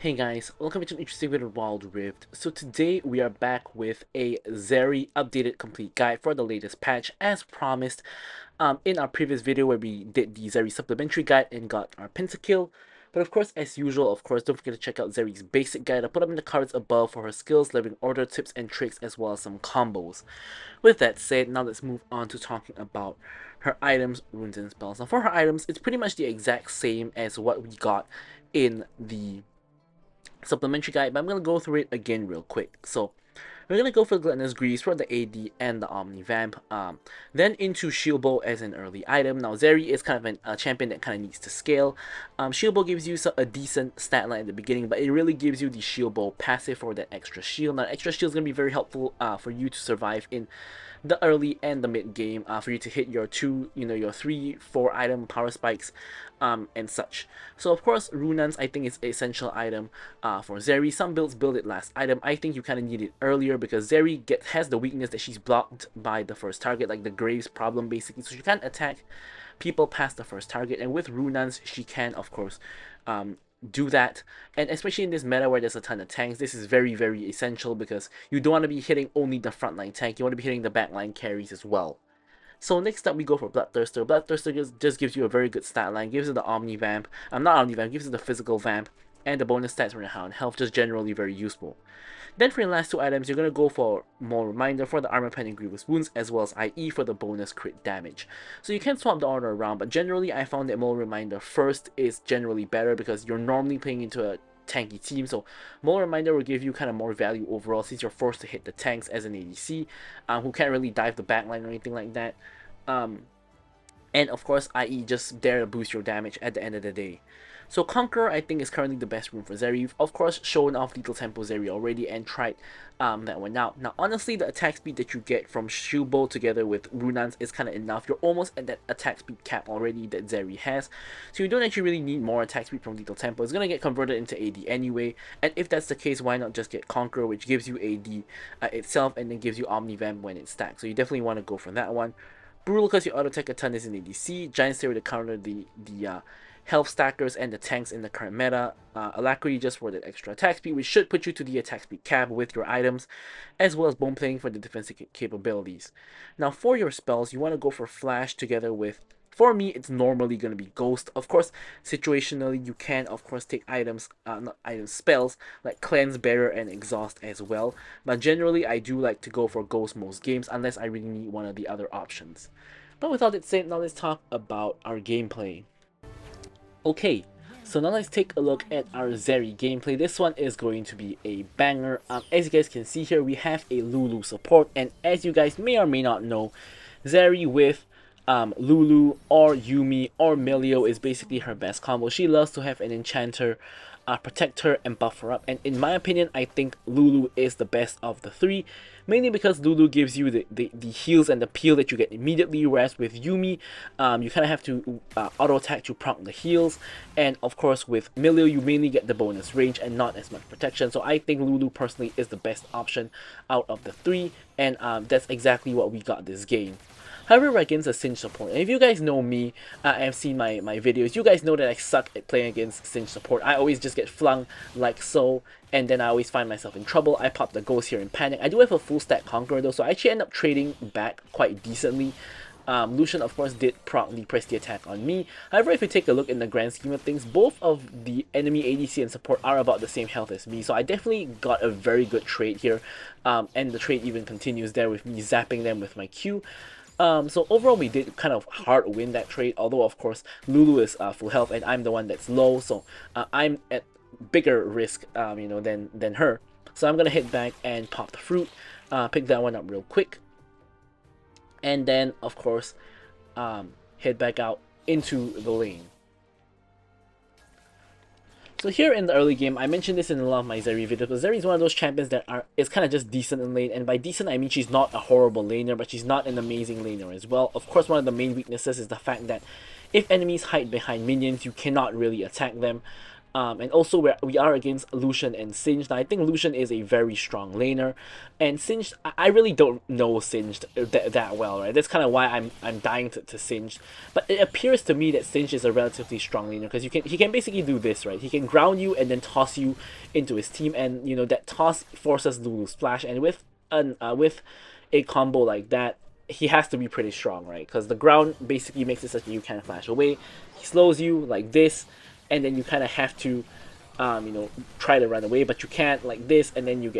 Hey guys, welcome to an interesting video of Wild Rift. So today we are back with a Zeri updated complete guide for the latest patch as promised in our previous video where we did the Zeri supplementary guide and got our pentakill. But of course, as usual, don't forget to check out Zeri's basic guide. I'll put them in the cards above for her skills, living order, tips and tricks, as well as some combos. With that said, now let's move on to talking about her items, runes, and spells. Now for her items, it's pretty much the exact same as what we got in the supplementary guide, but I'm going to go through it again real quick. So we're going to go for the Gluttonous Grease for the AD and the Omni Vamp. Then into Shield Bow as an early item. Now Zeri is kind of a champion that kind of needs to scale. Shield Bow gives you a decent stat line at the beginning, but it really gives you the Shield Bow passive for that extra shield. Now extra shield is going to be very helpful for you to survive in the early and the mid game, for you to hit your your 3-4 item power spikes and such. So of course Runans I think is an essential item for Zeri. Some builds build it last item. I think you kind of need it earlier because Zeri has the weakness that she's blocked by the first target, like the Graves problem basically, so she can't attack people past the first target, and with Runans she can of course do that. And especially in this meta where there's a ton of tanks, this is very essential because you don't want to be hitting only the frontline tank, you want to be hitting the backline carries as well. So next up we go for Bloodthirster. Bloodthirster just gives you a very good stat line, gives you the Omni Vamp, not Omni Vamp, gives you the physical Vamp, and the bonus stats for the Hound health, just generally very useful. Then for your last two items, you're going to go for more Reminder for the Armor Pen and Grievous Wounds, as well as IE for the bonus crit damage. So you can swap the order around, but generally I found that more Reminder first is generally better because you're normally playing into a tanky team, so more Reminder will give you kind of more value overall since you're forced to hit the tanks as an ADC, who can't really dive the backline or anything like that. And of course IE just there to boost your damage at the end of the day. So Conqueror I think is currently the best rune for Zeri. You've of course shown off Lethal Tempo Zeri already and tried that one out. Now honestly the attack speed that you get from Shield Bow together with Runans is kind of enough. You're almost at that attack speed cap already that Zeri has. So you don't actually really need more attack speed from Lethal Tempo. It's going to get converted into AD anyway. And if that's the case, why not just get Conqueror, which gives you AD itself and then gives you Omni Vamp when it's stacked. So you definitely want to go for that one. Brutal because you auto attack a ton is in ADC. Giant Slayer to counter the health stackers and the tanks in the current meta. Alacrity just for the extra attack speed, which should put you to the attack speed cap with your items, as well as Bone Plating for the defensive capabilities. Now for your spells, you want to go for Flash together with, for me, it's normally going to be Ghost. Of course, situationally, you can, of course, take items, not items, spells, like Cleanse, Barrier, and Exhaust as well. But generally, I do like to go for Ghost most games, unless I really need one of the other options. But with all that said, now let's talk about our gameplay. Okay, so now let's take a look at our Zeri gameplay. This one is going to be a banger. As you guys can see here, we have a Lulu support, and as you guys may or may not know, Zeri with Lulu or Yuumi or Milio is basically her best combo. She loves to have an enchanter protect her and buff her up, and in my opinion I think Lulu is the best of the three, mainly because Lulu gives you the heals and the peel that you get immediately, whereas with Yuumi you kind of have to auto attack to proc the heals, and of course with Milio you mainly get the bonus range and not as much protection. So I think Lulu personally is the best option out of the three, and that's exactly what we got this game. However, we're against a Singe support, and if you guys know me and have seen my videos, you guys know that I suck at playing against Singe support. I always just get flung like so, and then I always find myself in trouble. I pop the ghost here in panic. I do have a full stack Conqueror though, so I actually end up trading back quite decently. Lucian of course did promptly press the attack on me. However, if you take a look in the grand scheme of things, both of the enemy ADC and support are about the same health as me, so I definitely got a very good trade here, and the trade even continues there with me zapping them with my Q. So overall we did kind of hard win that trade, although of course Lulu is full health and I'm the one that's low, so I'm at bigger risk than her. So I'm gonna hit back and pop the fruit, pick that one up real quick, and then of course head back out into the lane. So here in the early game, I mentioned this in a lot of my Zeri videos, but Zeri is one of those champions that is kind of just decent in lane, and by decent I mean she's not a horrible laner, but she's not an amazing laner as well. Of course, one of the main weaknesses is the fact that if enemies hide behind minions, you cannot really attack them. And also we are against Lucian and Singed. Now, I think Lucian is a very strong laner, and Singed, I really don't know Singed that well, right? That's kind of why I'm dying to Singed. But it appears to me that Singed is a relatively strong laner because he can basically do this, right? He can ground you and then toss you into his team, and you know that toss forces Lulu's flash, and with a combo like that, he has to be pretty strong, right? Because the ground basically makes it such that you can't flash away. He slows you like this, and then you kind of have to, try to run away, but you can't like this, and then you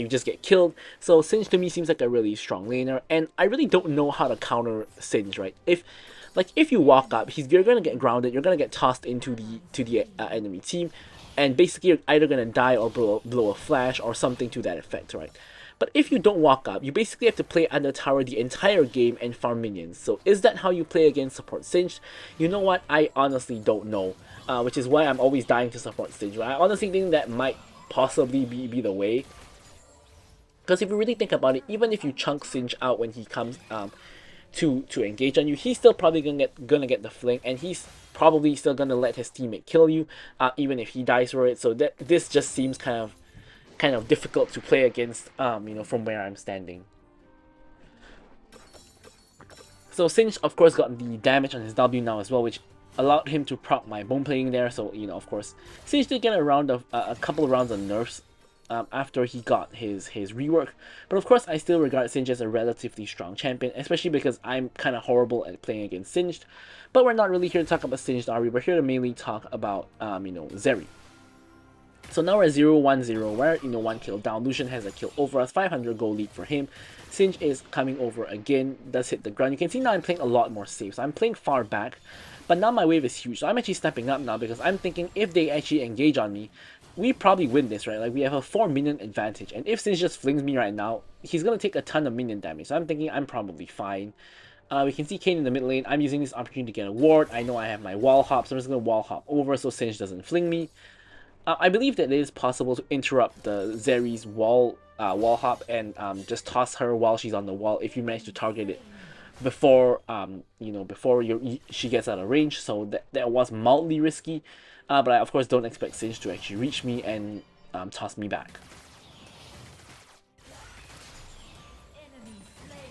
just get killed. So Singe to me seems like a really strong laner, and I really don't know how to counter Singe, right? If you walk up, you're gonna get grounded, you're gonna get tossed into the enemy team, and basically you're either gonna die or blow a flash or something to that effect, right? But if you don't walk up, you basically have to play under tower the entire game and farm minions. So is that how you play against support Singed? You know what? I honestly don't know. Which is why I'm always dying to support Singed. I honestly think that might possibly be the way. Because if you really think about it, even if you chunk Singed out when he comes to engage on you, he's still probably gonna get the fling, and he's probably still gonna let his teammate kill you, even if he dies for it. So this just seems kind of difficult to play against, from where I'm standing. So Singe, of course, got the damage on his W now as well, which allowed him to proc my bone playing there. So, of course, Singe did get a couple of rounds of nerfs after he got his rework. But of course, I still regard Singe as a relatively strong champion, especially because I'm kind of horrible at playing against Singed. But we're not really here to talk about Singed, are we? We're here to mainly talk about, Zeri. So now we're 0-1-0, where, 1 kill down. Lucian has a kill over us, 500 gold lead for him. Singe is coming over again, does hit the ground. You can see now I'm playing a lot more safe. So I'm playing far back, but now my wave is huge. So I'm actually stepping up now because I'm thinking if they actually engage on me, we probably win this, right? Like, we have a 4 minion advantage. And if Singe just flings me right now, he's going to take a ton of minion damage. So I'm thinking I'm probably fine. We can see Kayn in the mid lane. I'm using this opportunity to get a ward. I know I have my wall hop, so I'm just going to wall hop over so Singe doesn't fling me. I believe that it is possible to interrupt the Zeri's wall hop and just toss her while she's on the wall if you manage to target it before she gets out of range. So that was mildly risky, but I of course don't expect Singe to actually reach me and toss me back.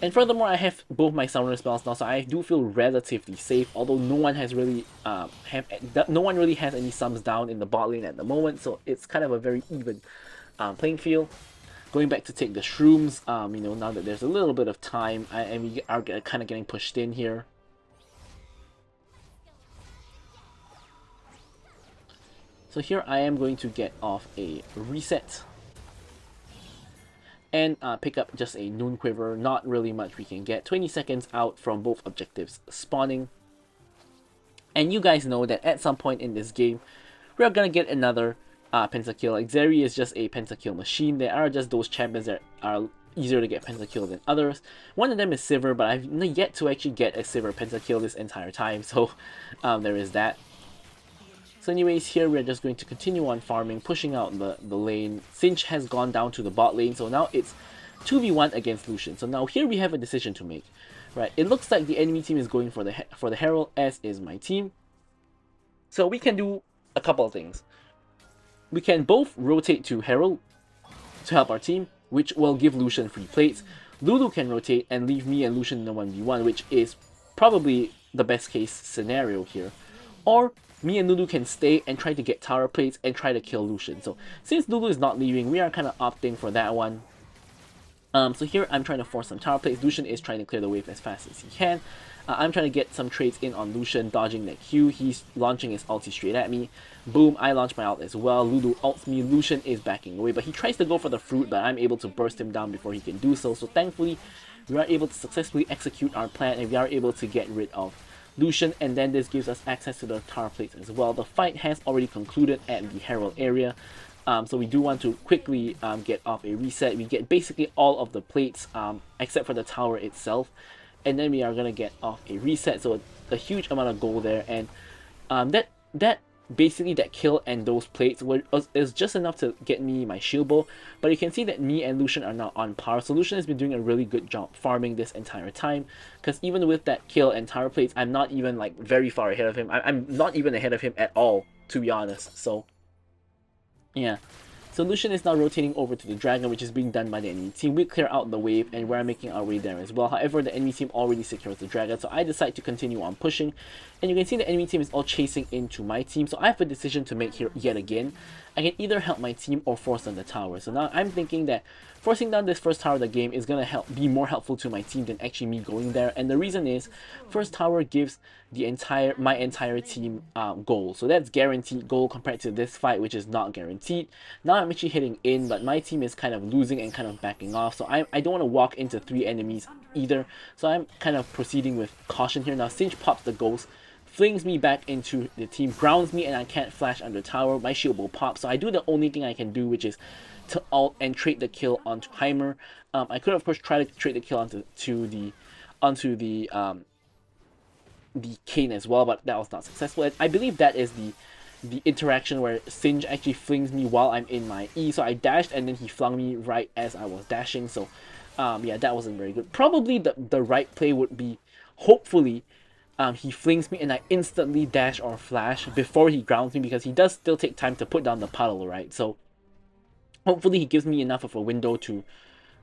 And furthermore, I have both my summoner spells now, so I do feel relatively safe. Although no one really has any sums down in the bot lane at the moment, so it's kind of a very even playing field. Going back to take the shrooms, now that there's a little bit of time, and we are kind of getting pushed in here. So here I am going to get off a reset and pick up just a Noon Quiver. Not really much we can get. 20 seconds out from both objectives spawning. And you guys know that at some point in this game, we're gonna get another pentakill. Like, Zeri is just a pentakill machine. There are just those champions that are easier to get pentakill than others. One of them is Sivir, but I've yet to actually get a Sivir pentakill this entire time. So there is that. So anyways, here we're just going to continue on farming, pushing out the lane. Singe has gone down to the bot lane, so now it's 2v1 against Lucian. So now here we have a decision to make, right? It looks like the enemy team is going for the Herald, as is my team. So we can do a couple of things. We can both rotate to Herald to help our team, which will give Lucian free plates. Lulu can rotate and leave me and Lucian in the 1v1, which is probably the best case scenario here. Or me and Lulu can stay and try to get tower plates and try to kill Lucian. So since Lulu is not leaving, we are kind of opting for that one. So here I'm trying to force some tower plates. Lucian is trying to clear the wave as fast as he can. I'm trying to get some trades in on Lucian, dodging that Q. He's launching his ulti straight at me. Boom, I launch my ult as well. Lulu ults me. Lucian is backing away, but he tries to go for the fruit, but I'm able to burst him down before he can do so. So thankfully, we are able to successfully execute our plan, and we are able to get rid of Lucian, and then this gives us access to the tower plates as well. The fight has already concluded at the Herald area, so we do want to quickly get off a reset. We get basically all of the plates except for the tower itself, and then we are gonna get off a reset. So a huge amount of gold there, and that basically that kill and those plates is just enough to get me my shield bow. But you can see that me and Lucian are now on par. So Lucian has been doing a really good job farming this entire time, because even with that kill and tower plates, I'm not even like very far ahead of him. I'm not even ahead of him at all. to be honest. So yeah. So Lucian is now rotating over to the dragon, which is being done by the enemy team. We clear out the wave, and we're making our way there as well. However, the enemy team already secures the dragon, so I decide to continue on pushing. And you can see the enemy team is all chasing into my team, so I have a decision to make here yet again. I can either help my team or force down the tower. So now I'm thinking that forcing down this first tower of the game is going to be more helpful to my team than actually me going there. And the reason is, first tower gives my entire team gold. So that's guaranteed gold compared to this fight, which is not guaranteed. Now I'm actually hitting in, but my team is kind of losing and kind of backing off. So I don't want to walk into 3 enemies either. So I'm kind of proceeding with caution here. Now Singe pops the ghost, flings me back into the team, grounds me, and I can't flash under tower. My shield will pop, so I do the only thing I can do, which is to ult and trade the kill onto Heimer. I could of course try to trade the kill onto the Kayn as well, but that was not successful. And I believe that is the interaction where Singe actually flings me while I'm in my E. So I dashed and then he flung me right as I was dashing. So yeah, that wasn't very good. Probably the right play would be, hopefully, he flings me and I instantly dash or flash before he grounds me, because he does still take time to put down the puddle, right? So hopefully he gives me enough of a window to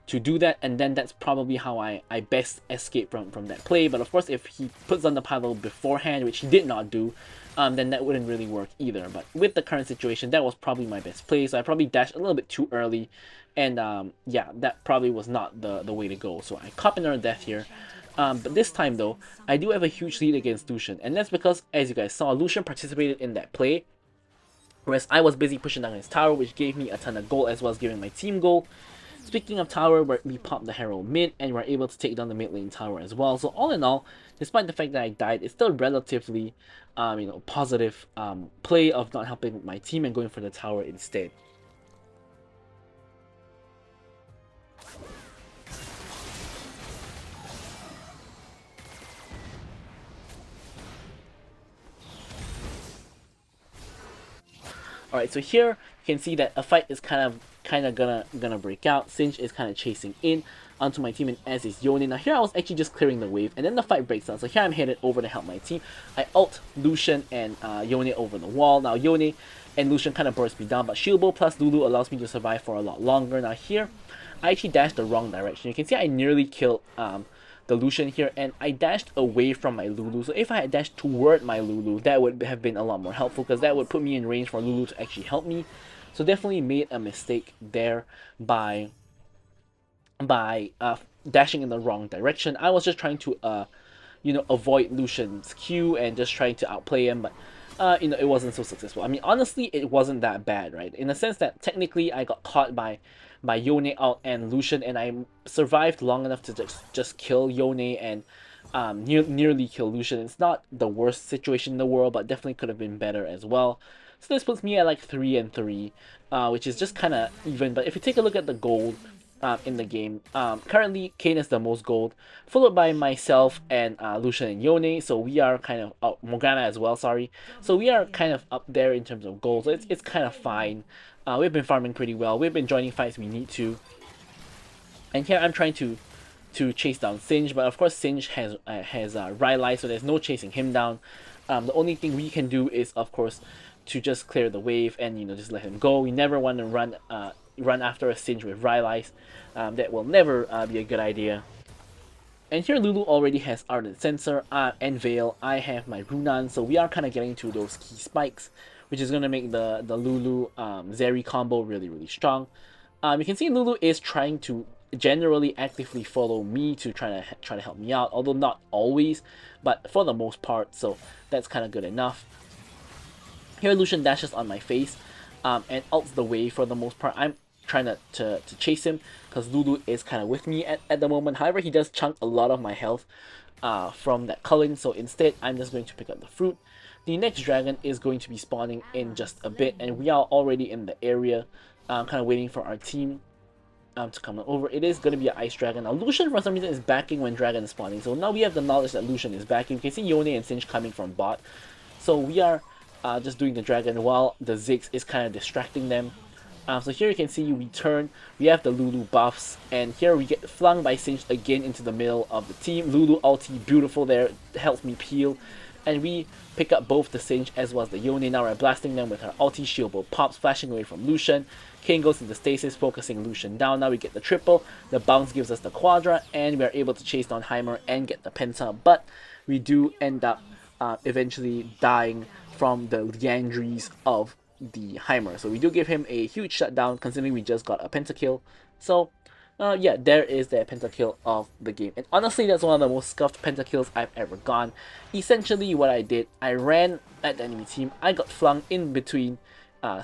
do that, and then that's probably how I best escape from that play. But of course, if he puts on the paddle beforehand, which he did not do, then that wouldn't really work either. But with the current situation, that was probably my best play, so I probably dashed a little bit too early, and yeah, that probably was not the way to go. So I cop another death here. But this time though, I do have a huge lead against Lucian, and that's because, as you guys saw, Lucian participated in that play, whereas I was busy pushing down his tower, which gave me a ton of gold as well as giving my team gold. Speaking of tower, we popped the Herald mid, and we're able to take down the mid lane tower as well. So all in all, despite the fact that I died, it's still relatively, positive play of not helping my team and going for the tower instead. Alright, so here you can see that a fight is kind of gonna break out. Singe is kind of chasing in onto my team, and as is Yone. Now here I was actually just clearing the wave, and then the fight breaks out. So here I'm headed over to help my team. I ult Lucian and Yone over the wall. Now Yone and Lucian kind of burst me down, but Shield Bow plus Lulu allows me to survive for a lot longer. Now here, I actually dashed the wrong direction. You can see I nearly killed the Lucian here, and I dashed away from my Lulu. So if I had dashed toward my Lulu, that would have been a lot more helpful, because that would put me in range for Lulu to actually help me. So definitely made a mistake there by dashing in the wrong direction. I was just trying to avoid Lucian's Q and just trying to outplay him, but it wasn't so successful. I mean, honestly, it wasn't that bad, right? In the sense that technically I got caught by Yone out and Lucian, and I survived long enough to just kill Yone and nearly kill Lucian. It's not the worst situation in the world, but definitely could have been better as well. So this puts me at like 3-3, which is just kind of even. But if you take a look at the gold in the game, currently Kayn is the most gold, followed by myself and Lucian and Yone. So we are kind of Morgana as well. Sorry. So we are kind of up there in terms of gold. So it's kind of fine. We've been farming pretty well. We've been joining fights we need to. And here I'm trying to chase down Singe, but of course Singe has Rylai, so there's no chasing him down. The only thing we can do is, of course, to just clear the wave and just let him go. We never want to run after a Singe with Rylai. That will never be a good idea. And here Lulu already has Ardent Sensor and Veil. I have my Runan, so we are kind of getting to those key spikes, which is going to make the Lulu Zeri combo really, really strong. You can see Lulu is trying to generally actively follow me to try to help me out, although not always, but for the most part, so that's kind of good enough. Here Lucian dashes on my face and ults the wave for the most part. I'm trying to chase him because Lulu is kind of with me at the moment. However, he does chunk a lot of my health from that culling, so instead I'm just going to pick up the fruit. The next dragon is going to be spawning in just a bit, and we are already in the area, kind of waiting for our team to come over. It is going to be an ice dragon. Now Lucian for some reason is backing when dragon is spawning, so now we have the knowledge that Lucian is backing. You can see Yone and Singe coming from bot, so we are just doing the dragon while the Ziggs is kind of distracting them. So here you can see we turn, we have the Lulu buffs, and here we get flung by Singe again into the middle of the team. Lulu ulti, beautiful there, helps me peel, and we pick up both the Singe as well as the Yone. Now we're blasting them with our ulti, shield bolt pops, flashing away from Lucian. Kayn goes into stasis, focusing Lucian down. Now we get the triple, the bounce gives us the quadra, and we are able to chase down Heimer and get the penta, but we do end up eventually dying from the Liandry's of the Heimer. So we do give him a huge shutdown, considering we just got a pentakill. So yeah, there is the pentakill of the game. And honestly, that's one of the most scuffed pentakills I've ever gone. Essentially, what I did, I ran at the enemy team. I got flung in between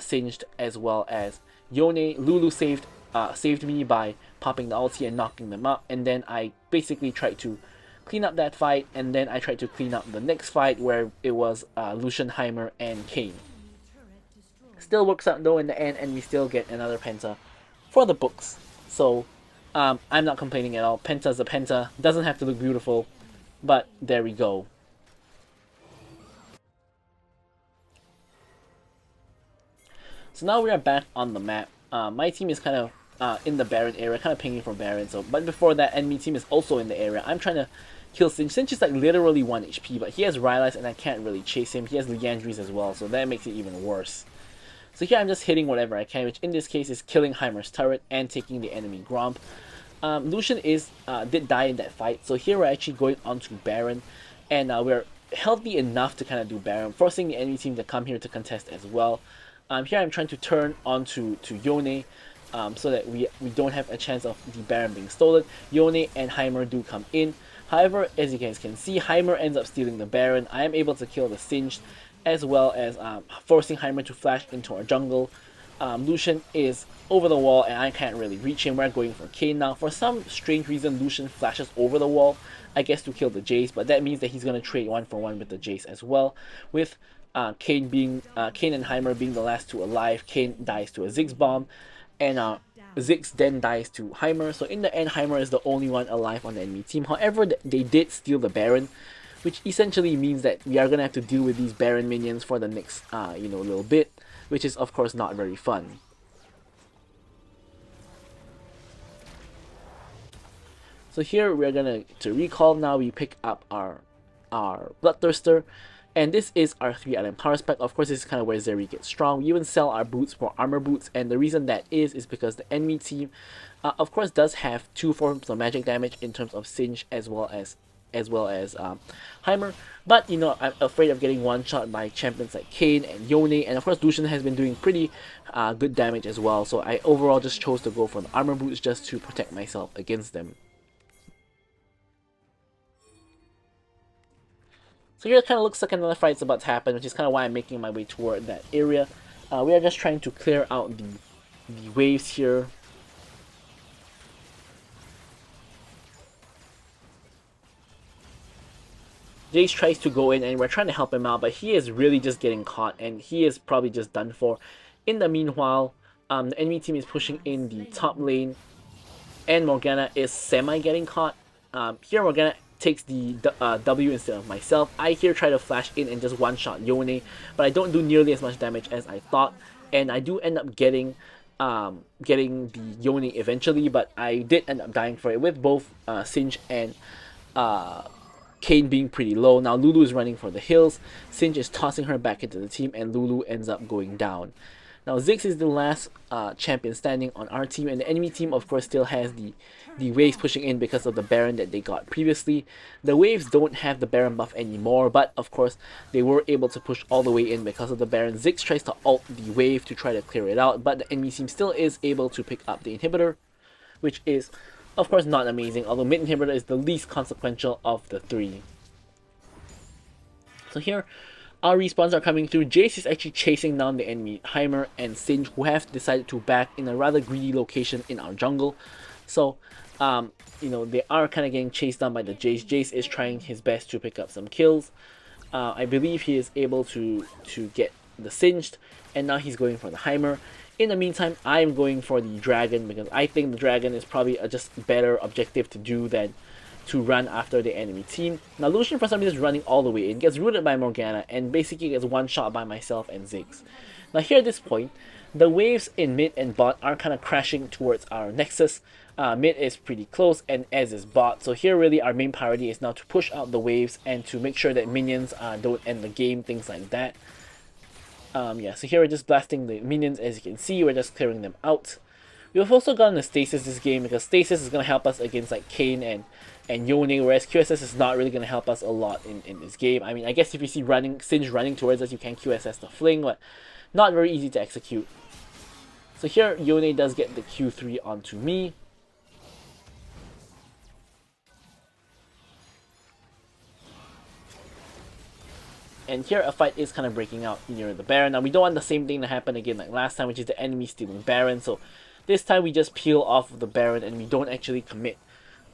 Singed as well as Yone. Lulu saved me by popping the ulti and knocking them up. And then I basically tried to clean up that fight. And then I tried to clean up the next fight where it was Lucian, Heimer, and Kayn. Still works out though in the end, and we still get another penta for the books. So I'm not complaining at all. Penta's a penta. Doesn't have to look beautiful, but there we go. So now we are back on the map. My team is kind of in the Baron area, kind of pinging for Baron. So, but before that, enemy team is also in the area. I'm trying to kill Singe. Singe is like literally 1 HP, but he has Rylai's and I can't really chase him. He has Liandry's as well, so that makes it even worse. So here I'm just hitting whatever I can, which in this case is killing Heimer's turret and taking the enemy Gromp. Lucian did die in that fight, so here we're actually going on to Baron, and we're healthy enough to kind of do Baron, forcing the enemy team to come here to contest as well. Here I'm trying to turn onto Yone, so that we don't have a chance of the Baron being stolen. Yone and Heimer do come in. However, as you guys can see, Heimer ends up stealing the Baron. I am able to kill the Singed, as well as forcing Heimer to flash into our jungle. Lucian is over the wall and I can't really reach him. We're going for Kayn now. For some strange reason, Lucian flashes over the wall, I guess to kill the Jace, but that means that he's going to trade 1-for-1 with the Jace as well. With Kayn and Heimer being the last two alive, Kayn dies to a Ziggs bomb, and Ziggs then dies to Heimer. So in the end, Heimer is the only one alive on the enemy team. However, they did steal the Baron, which essentially means that we are going to have to deal with these Baron minions for the next little bit, which is of course not very fun. So here we're going to recall now. We pick up our Bloodthirster, and this is our 3-item power spec. Of course, this is kind of where Zeri gets strong. We even sell our boots for armor boots, and the reason that is because the enemy team of course does have 2 forms of magic damage in terms of Singe as well as Heimer, but I'm afraid of getting one shot by champions like Kayn and Yone, and of course Lucian has been doing pretty good damage as well, so I overall just chose to go for the armor boots just to protect myself against them. So here it kind of looks like another fight's about to happen, which is kind of why I'm making my way toward that area. We are just trying to clear out the waves here. Jace tries to go in and we're trying to help him out, but he is really just getting caught and he is probably just done for. In the meanwhile, the enemy team is pushing in the top lane and Morgana is semi getting caught. Here Morgana takes the W instead of myself. I here try to flash in and just one-shot Yone, but I don't do nearly as much damage as I thought, and I do end up getting the Yone eventually, but I did end up dying for it with both Singe and Kayn being pretty low. Now Lulu is running for the hills, Singe is tossing her back into the team, and Lulu ends up going down. Now Ziggs is the last champion standing on our team, and the enemy team of course still has the waves pushing in because of the Baron that they got previously. The waves don't have the Baron buff anymore, but of course they were able to push all the way in because of the Baron. Ziggs tries to ult the wave to try to clear it out, but the enemy team still is able to pick up the inhibitor, which is of course not amazing, although mid inhibitor is the least consequential of the 3. So here our respawns are coming through. Jace is actually chasing down the enemy Heimer and Singe, who have decided to back in a rather greedy location in our jungle. So, they are kind of getting chased down by the Jace. Jace is trying his best to pick up some kills. I believe he is able to get the Singed, and now he's going for the Heimer. In the meantime, I'm going for the Dragon because I think the Dragon is probably a just better objective to do than to run after the enemy team. Now Lucian for some reason is running all the way in, gets rooted by Morgana, and basically gets one shot by myself and Ziggs. Now here at this point, The waves in mid and bot are kind of crashing towards our nexus. Mid is pretty close, and as is bot. So here really our main priority is now to push out the waves and to make sure that minions don't end the game, things like that. Yeah, so here we're just blasting the minions. As you can see, we're just clearing them out. We've also gotten a stasis this game because stasis is going to help us against like Kayn and Yone, whereas QSS is not really going to help us a lot in this game. I mean, I guess if you see Singed running towards us, you can QSS the fling, but not very easy to execute. So here, Yone does get the Q3 onto me. And here a fight is kind of breaking out near the Baron. Now we don't want the same thing to happen again like last time, which is the enemy stealing Baron. So this time we just peel off of the Baron and we don't actually commit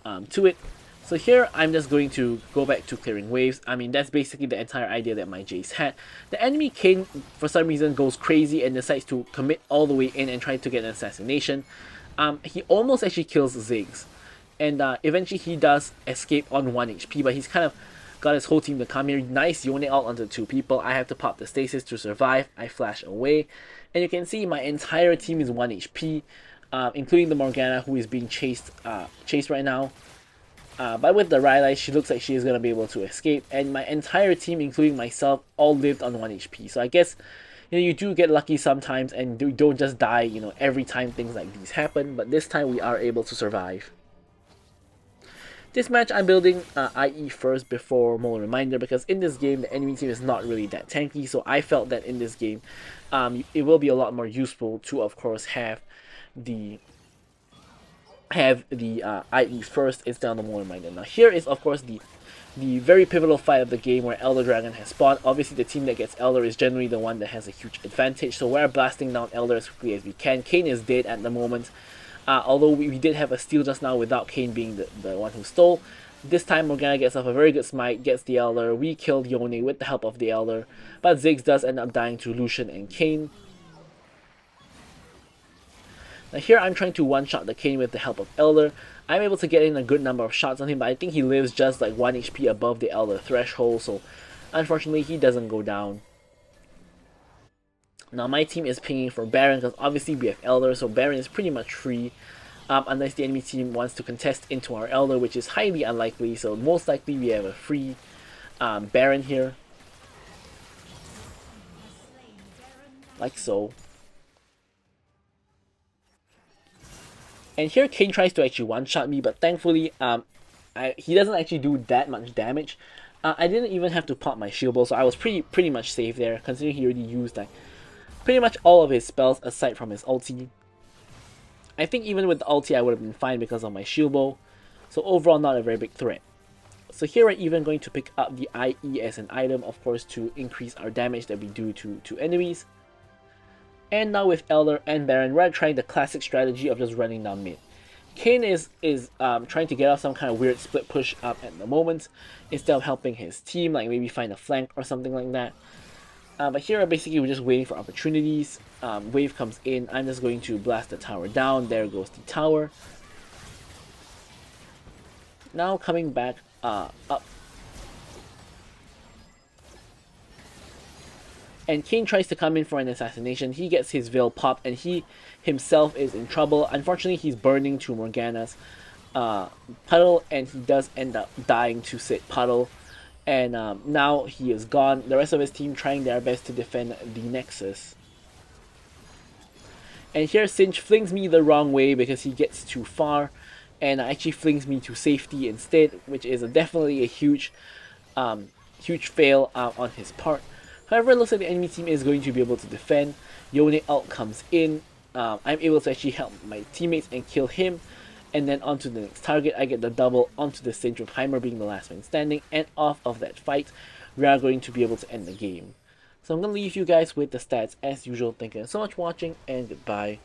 to it. So here I'm just going to go back to clearing waves. I mean, that's basically the entire idea that my Jace had. The enemy King for some reason goes crazy and decides to commit all the way in and try to get an assassination. He almost actually kills Ziggs. And eventually he does escape on 1 HP, but he's kind of got his whole team to come here. Nice Yone out onto 2 people. I have to pop the stasis to survive. I flash away. And you can see my entire team is 1 HP, including the Morgana, who is being chased right now. But with the Rylai, she looks like she is going to be able to escape. And my entire team, including myself, all lived on 1 HP. So I guess you do get lucky sometimes and you don't just die every time things like these happen. But this time we are able to survive. This match I'm building IE first before Mole Reminder because in this game the enemy team is not really that tanky, so I felt that in this game it will be a lot more useful to of course have the IE first instead of the Mole Reminder. Now here is of course the very pivotal fight of the game where Elder Dragon has spawned. Obviously the team that gets Elder is generally the one that has a huge advantage, so we're blasting down Elder as quickly as we can. Kayn is dead at the moment. Although we did have a steal just now without Kayn being the one who stole. This time Morgana gets off a very good smite, gets the Elder. We killed Yone with the help of the Elder. But Ziggs does end up dying to Lucian and Kayn. Now here I'm trying to one-shot the Kayn with the help of Elder. I'm able to get in a good number of shots on him, but I think he lives just like 1 HP above the Elder threshold, so unfortunately he doesn't go down. Now my team is pinging for Baron because obviously we have Elder, so Baron is pretty much free. Unless the enemy team wants to contest into our Elder, which is highly unlikely, so most likely we have a free Baron here. Like so. And here Kayn tries to actually one-shot me, but thankfully he doesn't actually do that much damage. I didn't even have to pop my shield bow, so I was pretty much safe there, considering he already used like pretty much all of his spells aside from his ulti. I think even with the ulti I would have been fine because of my shield bow. So overall not a very big threat. So here we're even going to pick up the IE as an item, of course, to increase our damage that we do to enemies. And now with Elder and Baron, we're trying the classic strategy of just running down mid. Kayn is trying to get off some kind of weird split push up at the moment, instead of helping his team, like maybe find a flank or something like that. But here basically we're just waiting for opportunities. Wave comes in, I'm just going to blast the tower down. There goes the tower. Now coming back up. And Kayn tries to come in for an assassination. He gets his veil popped and he himself is in trouble. Unfortunately he's burning to Morgana's puddle and he does end up dying to Sid puddle. And now he is gone. The rest of his team trying their best to defend the Nexus. And here Sinch flings me the wrong way because he gets too far. And actually flings me to safety instead, which is definitely a huge fail on his part. However, it looks like the enemy team is going to be able to defend. Yone ult comes in. I'm able to actually help my teammates and kill him. And then onto the next target, I get the double onto the Sinch with Heimer being the last man standing. And off of that fight, we are going to be able to end the game. So I'm going to leave you guys with the stats as usual. Thank you so much for watching and goodbye.